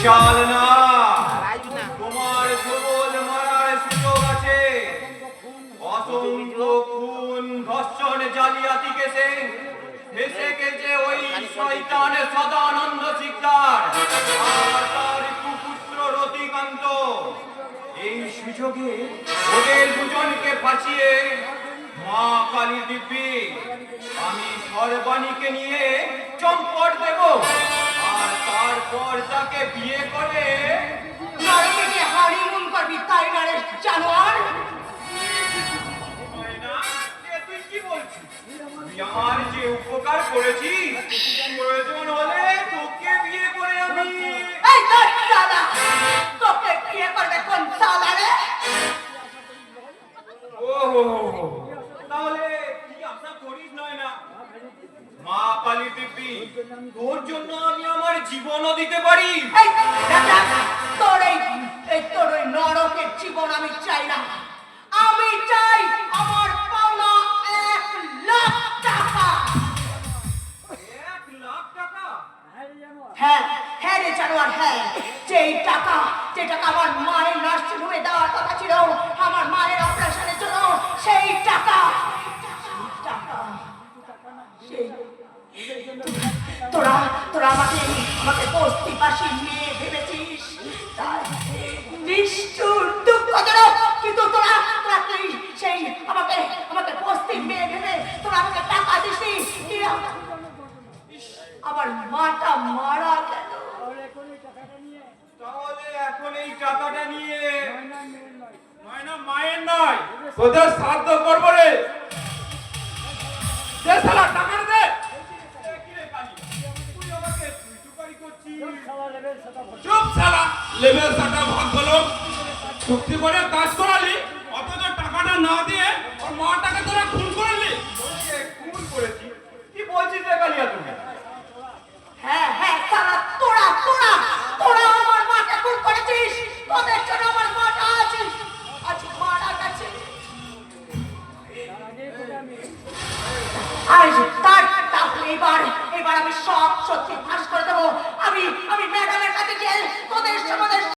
চাল না, তোমার প্রবল মারার সুযোগ আছে। অসংখ্য খুন, ধর্ষণ, জালিয়াতি কেসে ফেসে গেছে ওই শয়তান সদানন্দ শিকদার আর তার কুপুত্র রতিকান্ত। এই সুযোগে ওদের দুজনকে ফাঁসিয়ে মা কালী দিব্যি আমি সর্বাণীকে নিয়ে চম্পট দেব, আর তারপর তাকে বিয়ে করে নরকে হানিমুন করবি, তাই না রে জানোয়ার? তুই কি বলছিস? তুই আমার যে উপকার করেছি, প্রয়োজন হলে তোকে বিয়ে করে আমি এই তোর দাদা তোকে বিয়ে করবে কোন সালা রে? ওহো, তাহলে কি আশা করিস নয় না? মা কালী দিব্যি তোর জন্য আমি আমার জীবনও দিতে পারি। এই দাদা তোর ওই নরকের জীবন আমি চাই না। আমি চাই আমার পাওনা 1,00,000 টাকা। 1,00,000 টাকা? হ্যাঁ হ্যাঁ রে জানোয়ার, হ্যাঁ। যে টাকা আমার মায়ের নার্সিং হোমে দেওয়ার কথা ছিল, আমার মায়ের অপারেশনের জন্য, সেই টাকা তোরা আমাকে বস্তিবাসী মেয়ে ভেবেছিস। নিষ্ঠুর, দুঃখজনক, কিন্তু তোরা সেই আমাকে বস্তির মেয়ে ভেবে তোরা আমাকে টাকা দিসনি। আমার মাটা মারা গেল। তাহলে এখন এই টাকাটা নিয়ে নয় না মায়ের নয় তোদের শ্রাদ্ধ করবো রে। দে শালা টাকা দে। চুপ শালা, লেভেল সাটা ভাগ বলো। চুক্তি করে কাজ করালি, অথচ টাকাটা না দিয়ে ওর মাটাকে তোরা খুন করলি। খুন করেছি? কি বলছিস রে কালিয়া তুমি? হ্যাঁ হ্যাঁ সারা তোরা আমার মাকে খুন করেছিস। তোদের জন্য আমার মাটা আজ মারা গেছে। এবার আমি সব সত্যি ফাঁস করে দেবো। আমি ম্যাডামের কাছে